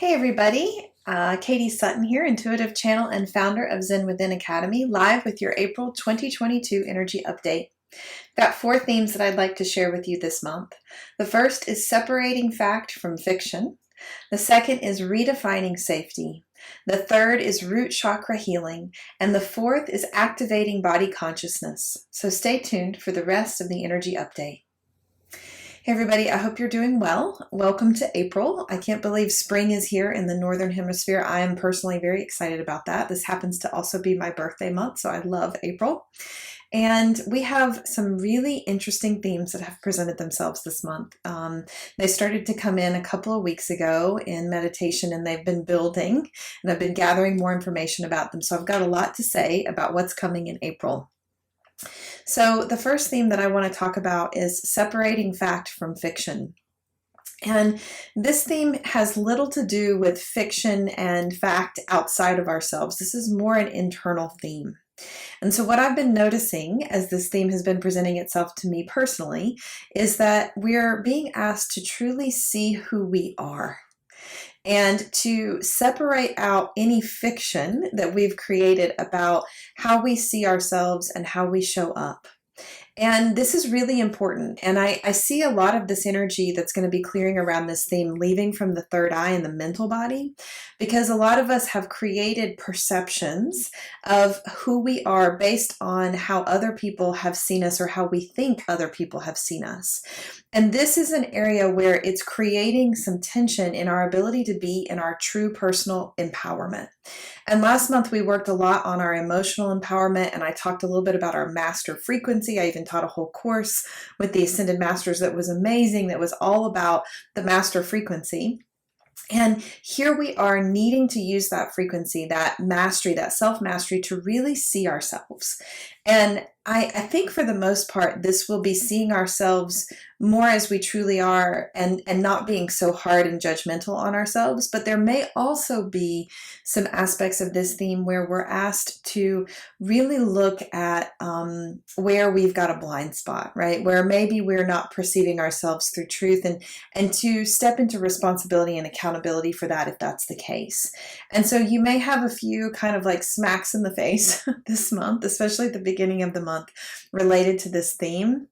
Hey everybody, Katie Sutton here, intuitive channel and founder of Zen Within Academy, live with your April 2022 energy update. Got four themes that I'd like to share with you this month. The first is separating fact from fiction. The second is redefining safety. The third is root chakra healing. And the fourth is activating body consciousness. So stay tuned for the rest of the energy update. Hey everybody, I hope you're doing well. Welcome to April. I can't believe spring is here in the Northern Hemisphere. I am personally very excited about that. This happens to also be my birthday month, so I love April. And we have some really interesting themes that have presented themselves this month. They started to come in a couple of weeks ago in meditation, and they've been building, and I've been gathering more information about them. So I've got a lot to say about what's coming in April. So the first theme that I want to talk about is separating fact from fiction. And this theme has little to do with fiction and fact outside of ourselves. This is more an internal theme. And so what I've been noticing as this theme has been presenting itself to me personally is that we're being asked to truly see who we are, and to separate out any fiction that we've created about how we see ourselves and how we show up. And this is really important. And I see a lot of this energy that's going to be clearing around this theme leaving from the third eye and the mental body, because a lot of us have created perceptions of who we are based on how other people have seen us or how we think other people have seen us. And this is an area where it's creating some tension in our ability to be in our true personal empowerment. And last month we worked a lot on our emotional empowerment, and I talked a little bit about our master frequency. I even taught a whole course with the Ascended Masters that was amazing, that was all about the master frequency. And here we are needing to use that frequency, that mastery, that self-mastery to really see ourselves. And I think for the most part, this will be seeing ourselves more as we truly are, and not being so hard and judgmental on ourselves. But there may also be some aspects of this theme where we're asked to really look at where we've got a blind spot, right? Where maybe we're not perceiving ourselves through truth, and to step into responsibility and accountability for that if that's the case. And so you may have a few kind of like smacks in the face this month, especially at the beginning of the month, related to this theme.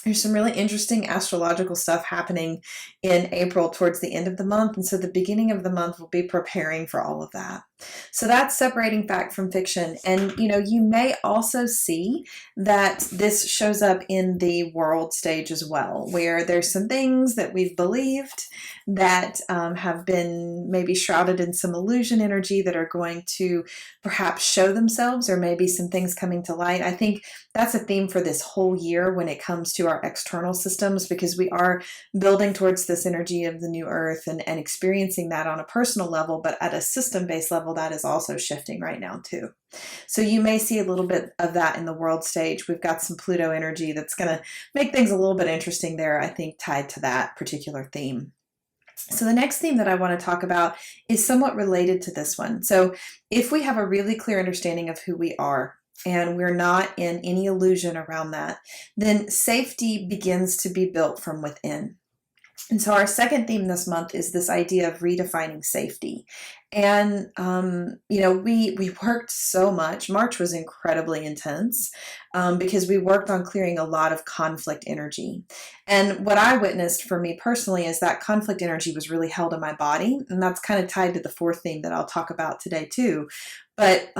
There's some really interesting astrological stuff happening in April towards the end of the month. And so the beginning of the month will be preparing for all of that. So that's separating fact from fiction. And, you may also see that this shows up in the world stage as well, where there's some things that we've believed that have been maybe shrouded in some illusion energy that are going to perhaps show themselves, or maybe some things coming to light. I think that's a theme for this whole year when it comes to our external systems, because we are building towards this energy of the new earth and experiencing that on a personal level, but at a system-based level, that is also shifting right now too. So you may see a little bit of that in the world stage. We've got some Pluto energy that's going to make things a little bit interesting there, I think, tied to that particular theme. So the next theme that I want to talk about is somewhat related to this one. So if we have a really clear understanding of who we are, and we're not in any illusion around that, then safety begins to be built from within. And so our second theme this month is this idea of redefining safety. And, we worked so much. March was incredibly intense because we worked on clearing a lot of conflict energy. And what I witnessed for me personally is that conflict energy was really held in my body. And that's kind of tied to the fourth theme that I'll talk about today too. But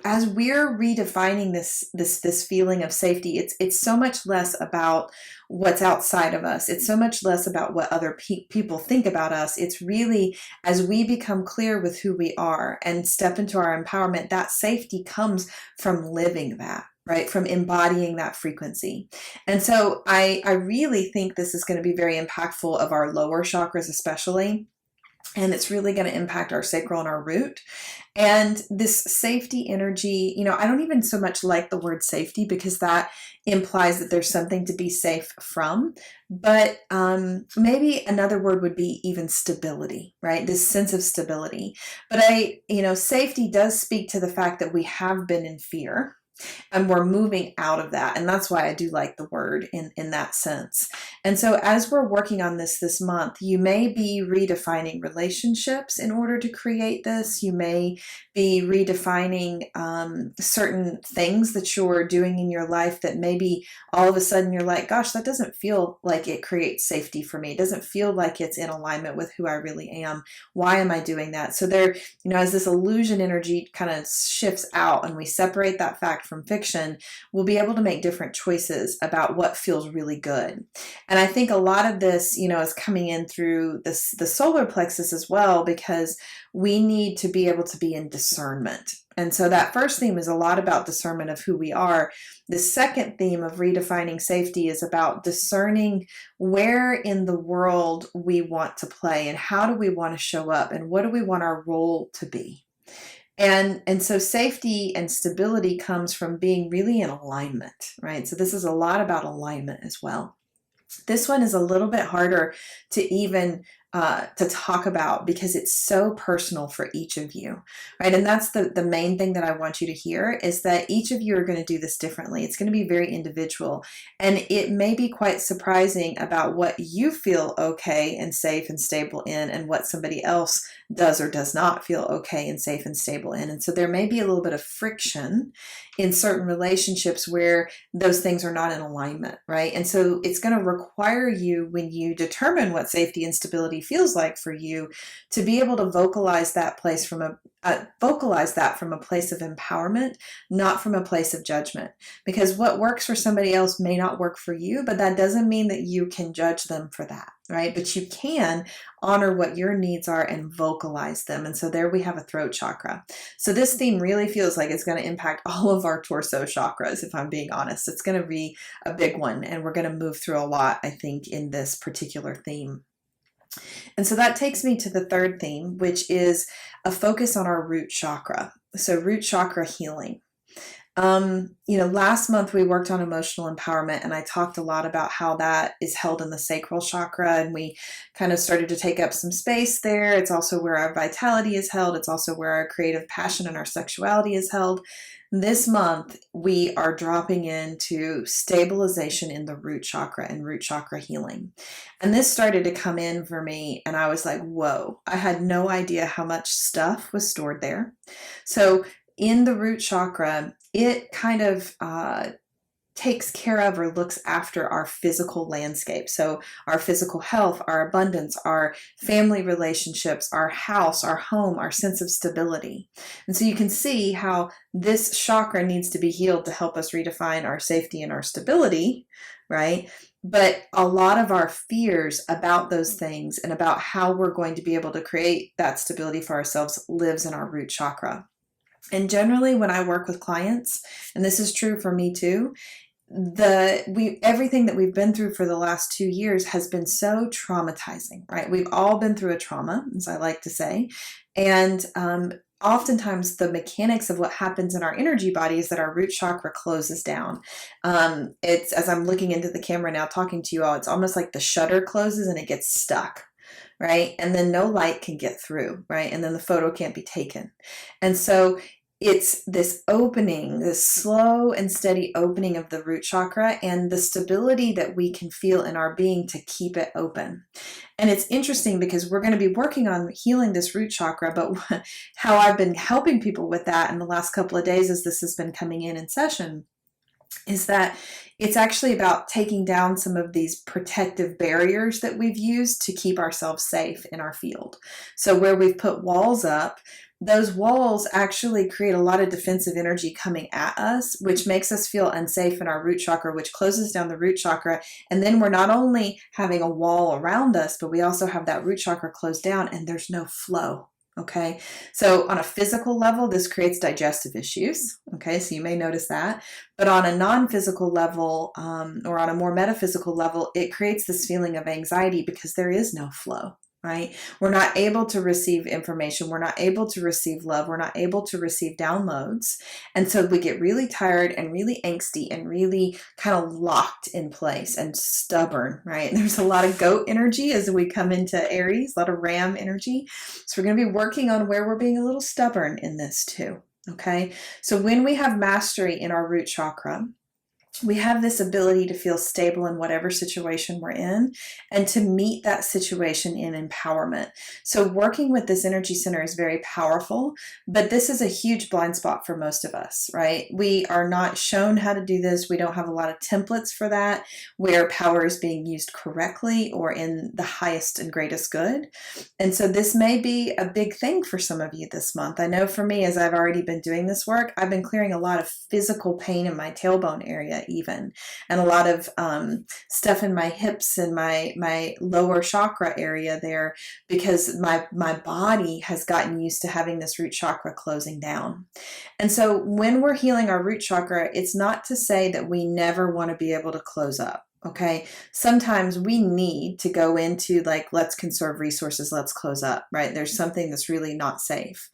as we're redefining this feeling of safety, it's so much less about what's outside of us. It's so much less about what other people think about us. It's really, as we become clear with who we are and step into our empowerment, that safety comes from living that, right? From embodying that frequency. And so I really think this is going to be very impactful of our lower chakras especially. And it's really going to impact our sacral and our root. And this safety energy, I don't even so much like the word safety, because that implies that there's something to be safe from. But maybe another word would be even stability, right? This sense of stability. But safety does speak to the fact that we have been in fear. And we're moving out of that. And that's why I do like the word in that sense. And so as we're working on this month, you may be redefining relationships in order to create this. You may be redefining certain things that you're doing in your life that maybe all of a sudden you're like, gosh, that doesn't feel like it creates safety for me. It doesn't feel like it's in alignment with who I really am. Why am I doing that? So there, as this illusion energy kind of shifts out and we separate that fact from fiction, we'll be able to make different choices about what feels really good. And I think a lot of this, is coming in through the solar plexus as well, because we need to be able to be in discernment. And so that first theme is a lot about discernment of who we are. The second theme of redefining safety is about discerning where in the world we want to play and how do we want to show up and what do we want our role to be. And so safety and stability comes from being really in alignment, right? So this is a lot about alignment as well. This one is a little bit harder to even to talk about because it's so personal for each of you, right? And that's the main thing that I want you to hear is that each of you are going to do this differently. It's going to be very individual, and it may be quite surprising about what you feel okay and safe and stable in and what somebody else does or does not feel okay and safe and stable in. And so there may be a little bit of friction in certain relationships where those things are not in alignment, right? And so it's going to require you, when you determine what safety and stability feels like for you, to be able to vocalize that from a place of empowerment, not from a place of judgment. Because what works for somebody else may not work for you, but that doesn't mean that you can judge them for that, right? But you can honor what your needs are and vocalize them. And so there we have a throat chakra. So this theme really feels like it's going to impact all of our torso chakras, if I'm being honest. It's going to be a big one, and we're going to move through a lot, I think, in this particular theme. And so that takes me to the third theme, which is a focus on our root chakra. So root chakra healing. Last month we worked on emotional empowerment, and I talked a lot about how that is held in the sacral chakra, and we kind of started to take up some space there. It's also where our vitality is held. It's also where our creative passion and our sexuality is held. This month, we are dropping into stabilization in the root chakra and root chakra healing. And this started to come in for me, and I was like, whoa, I had no idea how much stuff was stored there. So in the root chakra, it kind of takes care of or looks after our physical landscape. So our physical health, our abundance, our family relationships, our house, our home, our sense of stability. And so you can see how this chakra needs to be healed to help us redefine our safety and our stability, right? But a lot of our fears about those things and about how we're going to be able to create that stability for ourselves lives in our root chakra. And generally when I work with clients, and this is true for me too, everything that we've been through for the last 2 years has been so traumatizing, right? We've all been through a trauma, as I like to say. And oftentimes the mechanics of what happens in our energy body is that our root chakra closes down. It's, as I'm looking into the camera now talking to you all, it's almost like the shutter closes and it gets stuck, right? And then no light can get through, right? And then the photo can't be taken. And so it's this opening, this slow and steady opening of the root chakra and the stability that we can feel in our being to keep it open. And it's interesting because we're going to be working on healing this root chakra, but how I've been helping people with that in the last couple of days as this has been coming in session is that it's actually about taking down some of these protective barriers that we've used to keep ourselves safe in our field. So where we've put walls up, those walls actually create a lot of defensive energy coming at us, which makes us feel unsafe in our root chakra, which closes down the root chakra. And then we're not only having a wall around us, but we also have that root chakra closed down and there's no flow. Okay, so on a physical level, this creates digestive issues. Okay, so you may notice that. But on a non-physical level or on a more metaphysical level, it creates this feeling of anxiety because there is no flow. Right? We're not able to receive information. We're not able to receive love. We're not able to receive downloads. And so we get really tired and really angsty and really kind of locked in place and stubborn, right? There's a lot of goat energy as we come into Aries, a lot of ram energy. So we're going to be working on where we're being a little stubborn in this too. Okay, so when we have mastery in our root chakra, we have this ability to feel stable in whatever situation we're in and to meet that situation in empowerment. So working with this energy center is very powerful, but this is a huge blind spot for most of us, right? We are not shown how to do this. We don't have a lot of templates for that, where power is being used correctly or in the highest and greatest good. And so this may be a big thing for some of you this month. I know for me, as I've already been doing this work, I've been clearing a lot of physical pain in my tailbone area even, and a lot of stuff in my hips and my lower chakra area there, because my body has gotten used to having this root chakra closing down. And so when we're healing our root chakra, it's not to say that we never want to be able to close up. Okay, sometimes we need to go into like, let's conserve resources, let's close up, right? There's something that's really not safe.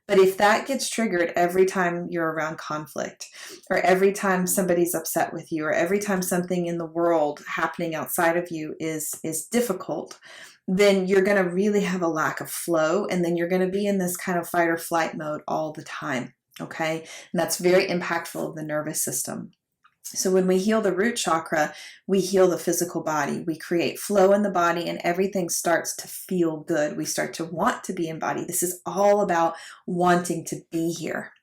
But if that gets triggered every time you're around conflict, or every time somebody's upset with you, or every time something in the world happening outside of you is difficult, then you're going to really have a lack of flow, and then you're going to be in this kind of fight or flight mode all the time. Okay, and that's very impactful of the nervous system. So when we heal the root chakra, we heal the physical body. We create flow in the body, and everything starts to feel good. We start to want to be in body. This is all about wanting to be here.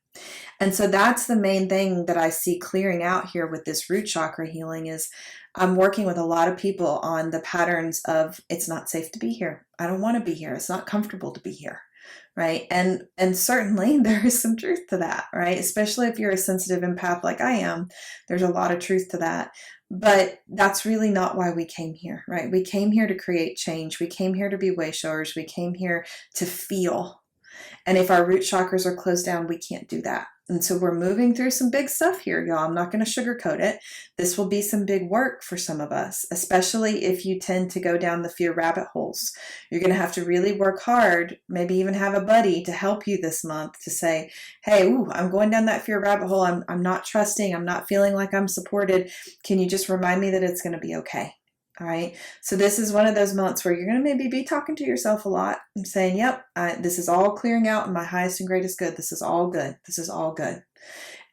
And so that's the main thing that I see clearing out here with this root chakra healing is I'm working with a lot of people on the patterns of, it's not safe to be here. I don't want to be here. It's not comfortable to be here. Right. And certainly there is some truth to that, right? Especially if you're a sensitive empath like I am, there's a lot of truth to that. But that's really not why we came here, right? We came here to create change. We came here to be way showers. We came here to feel. And if our root chakras are closed down, we can't do that. And so we're moving through some big stuff here, y'all. I'm not going to sugarcoat it. This will be some big work for some of us, especially if you tend to go down the fear rabbit holes. You're going to have to really work hard, maybe even have a buddy to help you this month to say, hey, I'm going down that fear rabbit hole. I'm not trusting. I'm not feeling like I'm supported. Can you just remind me that it's going to be okay? All right. So this is one of those months where you're going to maybe be talking to yourself a lot and saying, yep, this is all clearing out in my highest and greatest good. This is all good. This is all good.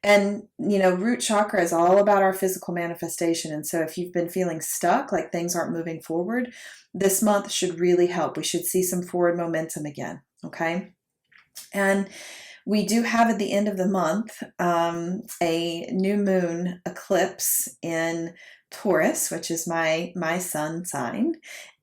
And, root chakra is all about our physical manifestation. And so if you've been feeling stuck, like things aren't moving forward, this month should really help. We should see some forward momentum again. Okay. And we do have at the end of the month a new moon eclipse in Taurus, which is my sun sign,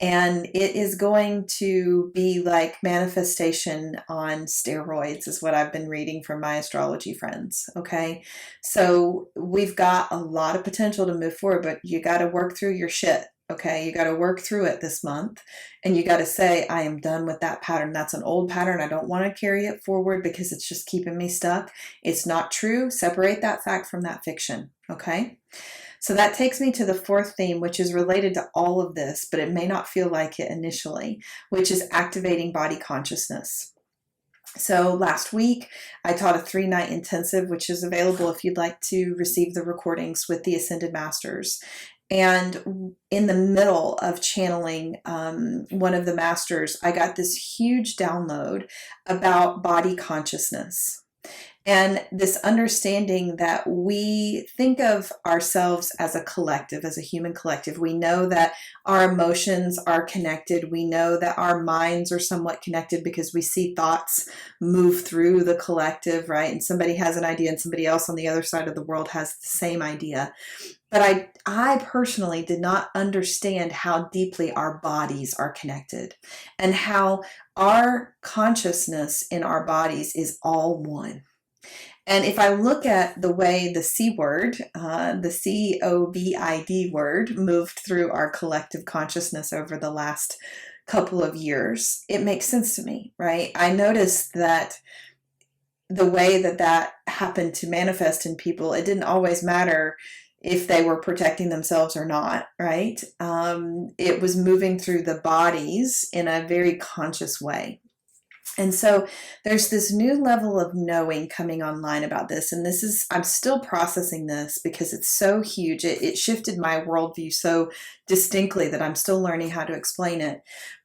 and it is going to be like manifestation on steroids, is what I've been reading from my astrology friends. Okay, so we've got a lot of potential to move forward, but you got to work through your shit. Okay, you got to work through it this month, and you got to say, I am done with that pattern. That's an old pattern. I don't want to carry it forward because it's just keeping me stuck. It's not true. Separate that fact from that fiction. Okay. So that takes me to the fourth theme, which is related to all of this, but it may not feel like it initially, which is activating body consciousness. So last week, I taught a 3-night intensive, which is available if you'd like to receive the recordings with the Ascended Masters. And in the middle of channeling one of the masters, I got this huge download about body consciousness. And this understanding that we think of ourselves as a collective, as a human collective. We know that our emotions are connected. We know that our minds are somewhat connected because we see thoughts move through the collective, right? And somebody has an idea and somebody else on the other side of the world has the same idea. But I personally did not understand how deeply our bodies are connected and how our consciousness in our bodies is all one. And if I look at the way the C word, the COVID word, moved through our collective consciousness over the last couple of years, it makes sense to me, right? I noticed that the way that happened to manifest in people, it didn't always matter if they were protecting themselves or not, right? It was moving through the bodies in a very conscious way. And so there's this new level of knowing coming online about this. And this is, I'm still processing this because it's so huge. It shifted my worldview so distinctly that I'm still learning how to explain it.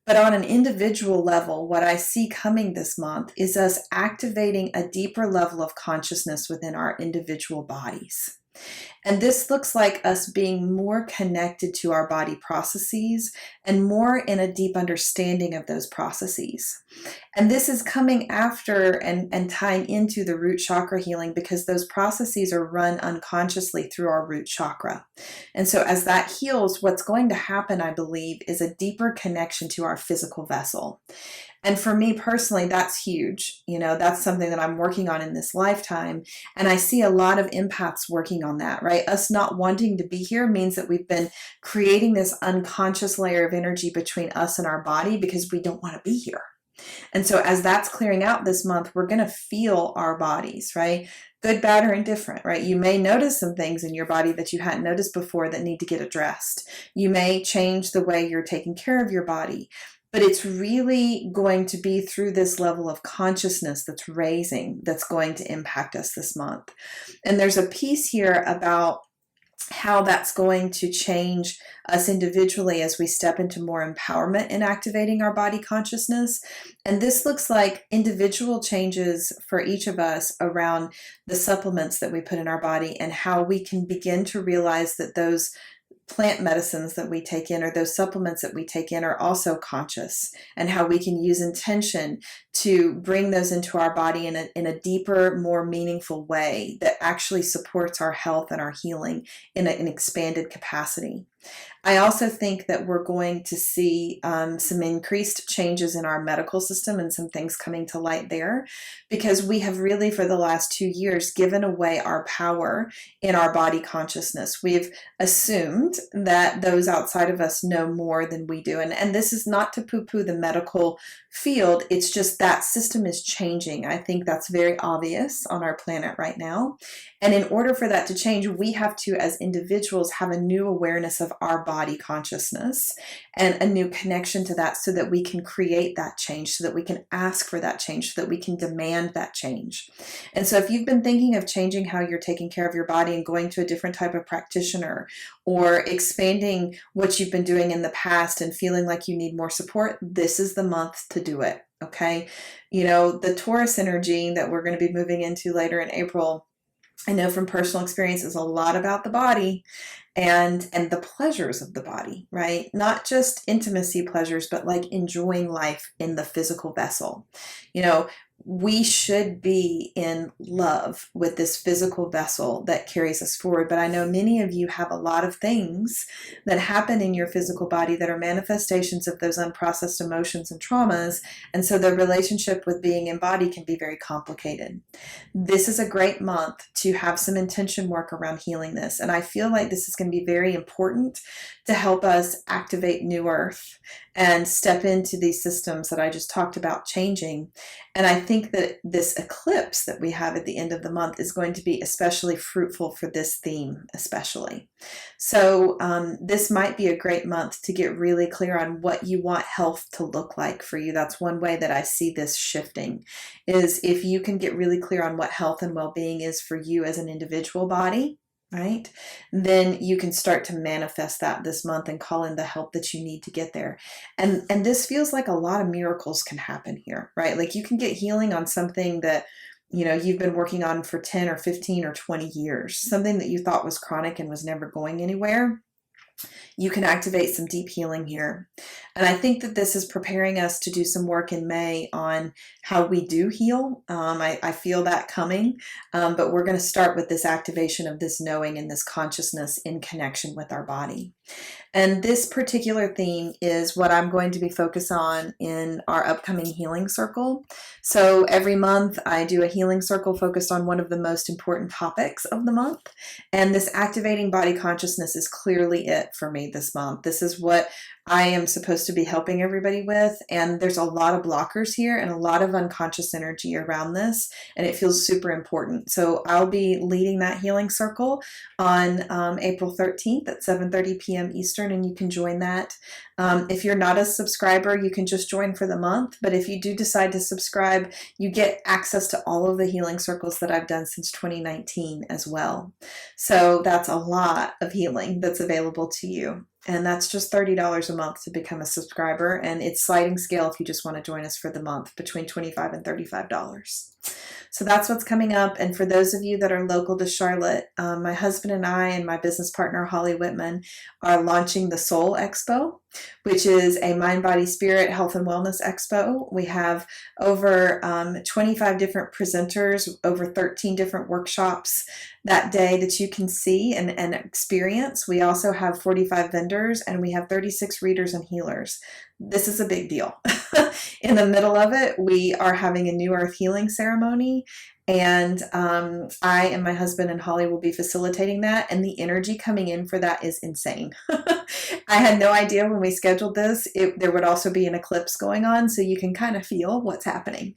But on an individual level, what I see coming this month is us activating a deeper level of consciousness within our individual bodies. And this looks like us being more connected to our body processes and more in a deep understanding of those processes. And this is coming after and tying into the root chakra healing because those processes are run unconsciously through our root chakra. And so as that heals, what's going to happen, I believe, is a deeper connection to our physical vessel. And for me personally, that's huge. You know, that's something that I'm working on in this lifetime. And I see a lot of empaths working on that, right? Us not wanting to be here means that we've been creating this unconscious layer of energy between us and our body because we don't want to be here. And so as that's clearing out this month, we're going to feel our bodies, right? Good, bad, or indifferent, right? You may notice some things in your body that you hadn't noticed before that need to get addressed. You may change the way you're taking care of your body. But it's really going to be through this level of consciousness that's raising that's going to impact us this month. And there's a piece here about how that's going to change us individually as we step into more empowerment in activating our body consciousness. And this looks like individual changes for each of us around the supplements that we put in our body and how we can begin to realize that those plant medicines that we take in or those supplements that we take in are also conscious, and how we can use intention to bring those into our body in a deeper, more meaningful way that actually supports our health and our healing in an expanded capacity. I also think that we're going to see some increased changes in our medical system and some things coming to light there, because we have really for the last 2 years given away our power in our body consciousness. We've assumed that those outside of us know more than we do. And this is not to poo-poo the medical field. It's just that system is changing. I think that's very obvious on our planet right now. And in order for that to change, we have to, as individuals, have a new awareness of our body consciousness and a new connection to that so that we can create that change, so that we can ask for that change, so that we can demand that change. And so if you've been thinking of changing how you're taking care of your body and going to a different type of practitioner, or expanding what you've been doing in the past and feeling like you need more support, this is the month to do it. Okay. You know, the Taurus energy that we're going to be moving into later in April, I know from personal experience, is a lot about the body and the pleasures of the body, right? Not just intimacy pleasures, but like enjoying life in the physical vessel. You know, we should be in love with this physical vessel that carries us forward. But I know many of you have a lot of things that happen in your physical body that are manifestations of those unprocessed emotions and traumas. And so the relationship with being in body can be very complicated. This is a great month to have some intention work around healing this. And I feel like this is going to be very important to help us activate New Earth and step into these systems that I just talked about changing. And I think that this eclipse that we have at the end of the month is going to be especially fruitful for this theme, especially. So this might be a great month to get really clear on what you want health to look like for you. That's one way that I see this shifting, is if you can get really clear on what health and well-being is for you as an individual body, right? Then you can start to manifest that this month and call in the help that you need to get there. And this feels like a lot of miracles can happen here, right? Like you can get healing on something that, you know, you've been working on for 10 or 15 or 20 years, something that you thought was chronic and was never going anywhere. You can activate some deep healing here. And I think that this is preparing us to do some work in May on how we do heal. I feel that coming, but we're going to start with this activation of this knowing and this consciousness in connection with our body. And this particular theme is what I'm going to be focused on in our upcoming healing circle. So every month I do a healing circle focused on one of the most important topics of the month. And this activating body consciousness is clearly it for me this month. This is what I am supposed to be helping everybody with. And there's a lot of blockers here and a lot of unconscious energy around this, and it feels super important. So I'll be leading that healing circle on April 13th at 7:30 p.m. Eastern, and you can join that. If you're not a subscriber, you can just join for the month. But if you do decide to subscribe, you get access to all of the healing circles that I've done since 2019 as well. So that's a lot of healing that's available to you. And that's just $30 a month to become a subscriber. And it's sliding scale if you just want to join us for the month, between $25 and $35. So that's what's coming up. And for those of you that are local to Charlotte, my husband and I and my business partner, Holly Whitman, are launching the Soul Expo, which is a mind, body, spirit, health, and wellness expo. We have over 25 different presenters, over 13 different workshops that day that you can see and experience. We also have 45 vendors, and we have 36 readers and healers. This is a big deal. In the middle of it, we are having a New Earth healing ceremony, and I and my husband and Holly will be facilitating that, and the energy coming in for that is insane. I had no idea when we scheduled this there would also be an eclipse going on, so you can kind of feel what's happening.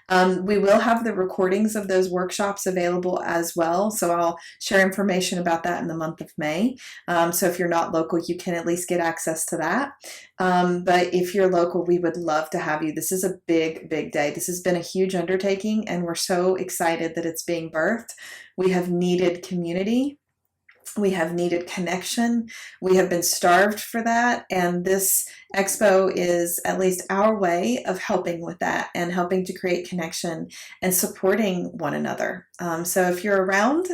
We will have the recordings of those workshops available as well, so I'll share information about that in the month of May. So if you're not local, you can at least get access to that. But if you're local, we would love to have you. This is a big, big day. This has been a huge undertaking, and we're so excited that it's being birthed. We have needed community. We have needed connection. We have been starved for that. And this expo is at least our way of helping with that and helping to create connection and supporting one another. So if you're around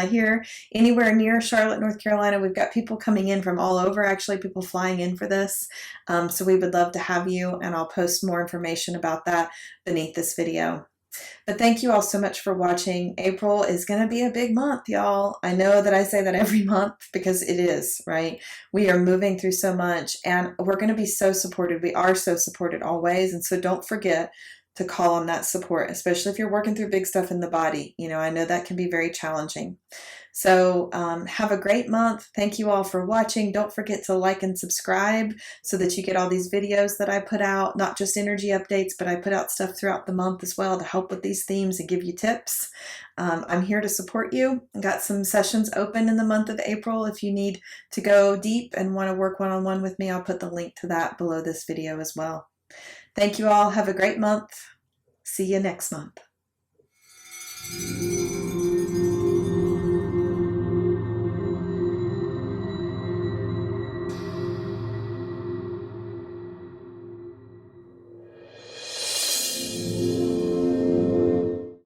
here, anywhere near Charlotte, North Carolina, we've got people coming in from all over, actually people flying in for this. So we would love to have you, and I'll post more information about that beneath this video. But thank you all so much for watching. April is going to be a big month, y'all. I know that I say that every month because it is, right? We are moving through so much, and we're going to be so supported. We are so supported always. And so don't forget to call on that support, especially if you're working through big stuff in the body. You know, I know that can be very challenging. So have a great month. Thank you all for watching. Don't forget to like and subscribe so that you get all these videos that I put out, not just energy updates, but I put out stuff throughout the month as well to help with these themes and give you tips. I'm here to support you. I've got some sessions open in the month of April. If you need to go deep and want to work one-on-one with me, I'll put the link to that below this video as well. Thank you all. Have a great month. See you next month.